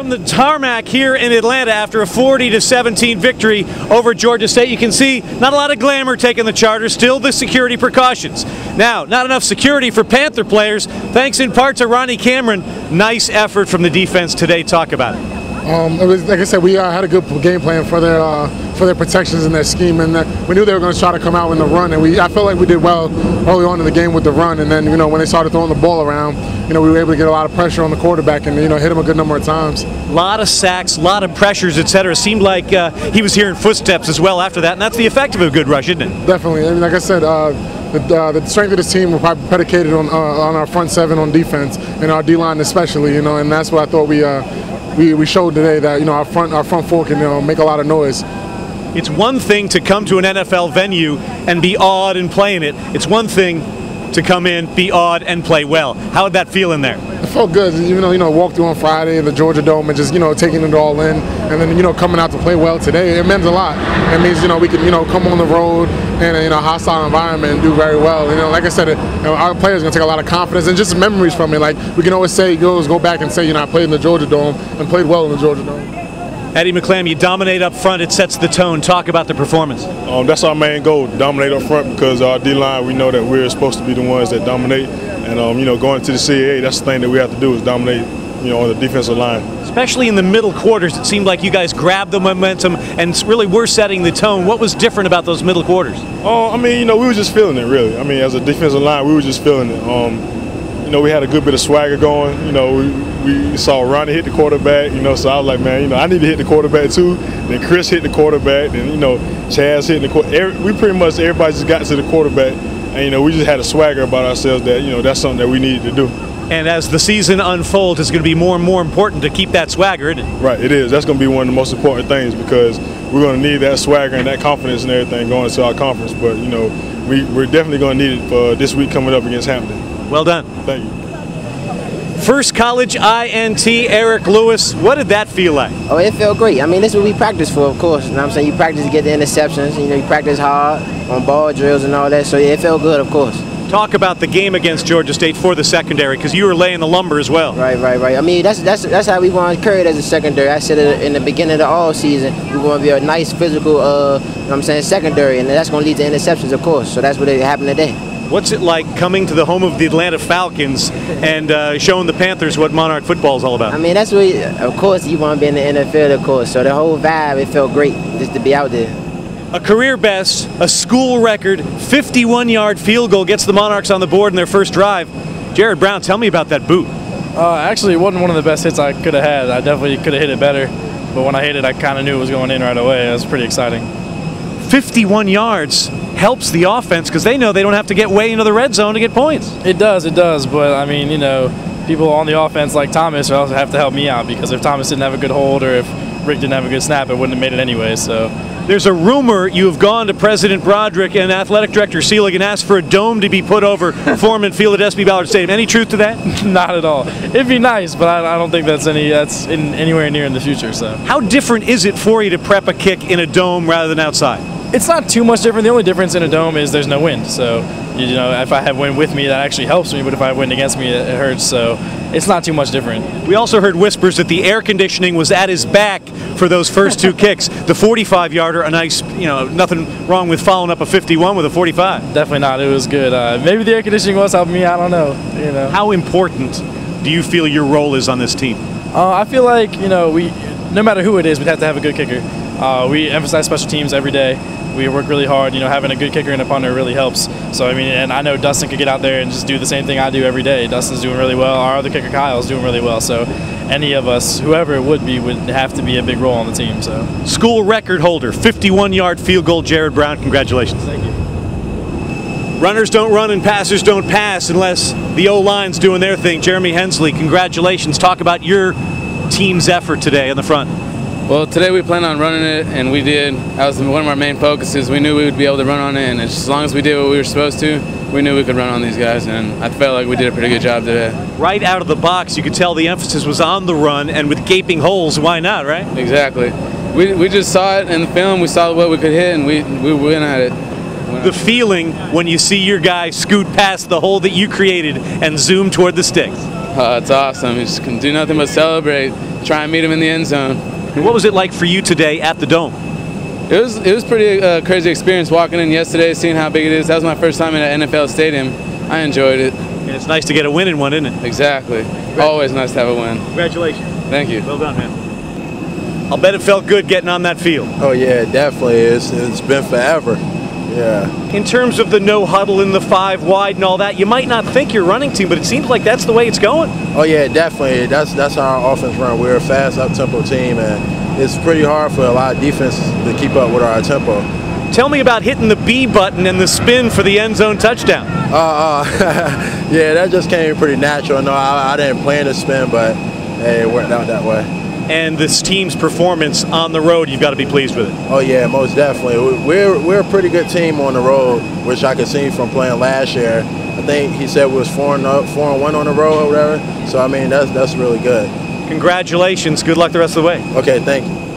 From the tarmac here in Atlanta after a 40-17 victory over Georgia State, you can see not a lot of glamour taking the charter, still the security precautions. Now, not enough security for Panther players, thanks in part to Ronnie Cameron. Nice effort from the defense today. Talk about it. It was, like I said, we had a good game plan for their protections and their scheme, and we knew they were going to try to come out in the run, and I felt like we did well early on in the game with the run, and then when they started throwing the ball around, we were able to get a lot of pressure on the quarterback and hit him a good number of times. A lot of sacks, a lot of pressures, etc. Seemed like he was hearing footsteps as well after that, and that's the effect of a good rush, isn't it? Definitely. I mean, like I said, the strength of this team was probably predicated on our front seven on defense and our D-line especially, and that's what I thought we showed today, that our front four can make a lot of noise. It's one thing to come to an NFL venue and be awed and play in it. It's one thing to come in, be awed, and play well. How did that feel in there? It felt good, even though walked through on Friday in the Georgia Dome and just taking it all in, and then coming out to play well today. It means a lot. It means we can come on the road in a hostile environment and do very well. Like I said, our players are gonna take a lot of confidence and just memories from it. Like we can always say, go back and say, I played in the Georgia Dome and played well in the Georgia Dome. Eddie McClammy, you dominate up front. It sets the tone. Talk about the performance. That's our main goal, dominate up front, because our D-line, we know that we're supposed to be the ones that dominate. And, going to the CAA, that's the thing that we have to do, is dominate, on the defensive line. Especially in the middle quarters, it seemed like you guys grabbed the momentum and really were setting the tone. What was different about those middle quarters? We were just feeling it, really. As a defensive line, we were just feeling it. We had a good bit of swagger going. We saw Ronnie hit the quarterback, so I was like, man, I need to hit the quarterback too. Then Chris hit the quarterback, then, Chaz hit the quarterback. We pretty much, everybody just got to the quarterback, and, we just had a swagger about ourselves that, that's something that we needed to do. And as the season unfolds, it's going to be more and more important to keep that swagger, isn't it? Right, it is. That's going to be one of the most important things, because we're going to need that swagger and that confidence and everything going into our conference. But, we're definitely going to need it for this week coming up against Hampton. Well done. Thank you. First college INT, Eric Lewis. What did that feel like? Oh, it felt great. This is what we practice for, of course. You know what I'm saying? You practice to get the interceptions. You practice hard on ball drills and all that. So, yeah, it felt good, of course. Talk about the game against Georgia State for the secondary, because you were laying the lumber as well. Right. That's how we want to carry it as a secondary. I said it in the beginning of the all season. We want to be a nice physical, secondary, and that's going to lead to interceptions, of course. So that's what happened today. What's it like coming to the home of the Atlanta Falcons and showing the Panthers what Monarch football is all about? That's what, of course, you want to be in the NFL, of course. So the whole vibe, it felt great just to be out there. A career best, a school record, 51-yard field goal gets the Monarchs on the board in their first drive. Jared Brown, tell me about that boot. Actually, it wasn't one of the best hits I could have had. I definitely could have hit it better. But when I hit it, I kind of knew it was going in right away. It was pretty exciting. 51 yards helps the offense because they know they don't have to get way into the red zone to get points. It does. But, people on the offense like Thomas also have to help me out, because if Thomas didn't have a good hold or if Rick didn't have a good snap, it wouldn't have made it anyway. So there's a rumor you have gone to President Broderick and Athletic Director Seelig and asked for a dome to be put over Foreman Field at SB Ballard Stadium. Any truth to that? Not at all. It'd be nice, but I don't think that's anywhere near in the future. So how different is it for you to prep a kick in a dome rather than outside? It's not too much different. The only difference in a dome is there's no wind. So, if I have wind with me, that actually helps me. But if I have wind against me, it hurts. So it's not too much different. We also heard whispers that the air conditioning was at his back for those first two kicks. The 45-yarder, a nice, nothing wrong with following up a 51 with a 45. Definitely not. It was good. Maybe the air conditioning was helping me. I don't know. How important do you feel your role is on this team? I feel like, no matter who it is, we'd have to have a good kicker. We emphasize special teams every day. We work really hard. Having a good kicker and a punter really helps. So, and I know Dustin could get out there and just do the same thing I do every day. Dustin's doing really well. Our other kicker, Kyle, is doing really well. So, any of us, whoever it would have to be a big role on the team. So, school record holder, 51-yard field goal, Jared Brown. Congratulations. Thank you. Runners don't run and passers don't pass unless the O-line's doing their thing. Jeremy Hensley, congratulations. Talk about your team's effort today on the front. Well, today we planned on running it, and we did. That was one of our main focuses. We knew we would be able to run on it, and as long as we did what we were supposed to, we knew we could run on these guys, and I felt like we did a pretty good job today. Right out of the box, you could tell the emphasis was on the run, and with gaping holes, why not, right? Exactly. We just saw it in the film. We saw what we could hit, and we went at it. The feeling when you see your guy scoot past the hole that you created and zoom toward the sticks. It's awesome. You just can do nothing but celebrate. try and meet him in the end zone. What was it like for you today at the Dome? It was pretty crazy experience walking in yesterday, seeing how big it is. That was my first time in an NFL stadium. I enjoyed it. And it's nice to get a win in one, isn't it? Exactly. Always nice to have a win. Congratulations. Thank you. Well done, man. I'll bet it felt good getting on that field. Oh yeah, definitely. It's been forever. Yeah. In terms of the no huddle in the 5 wide and all that, you might not think you're running team, but it seems like that's the way it's going. Oh yeah, definitely. That's how our offense run. We're a fast up-tempo team, and it's pretty hard for a lot of defenses to keep up with our tempo. Tell me about hitting the B button and the spin for the end zone touchdown. Yeah, that just came pretty natural. No, I didn't plan to spin, but hey, it worked out that way. And this team's performance on the road, you've got to be pleased with it. Oh yeah, most definitely. We're a pretty good team on the road, which I could see from playing last year. I think he said we was 4-1 on the road or whatever. So I mean, that's really good. Congratulations. Good luck the rest of the way. Okay, thank you.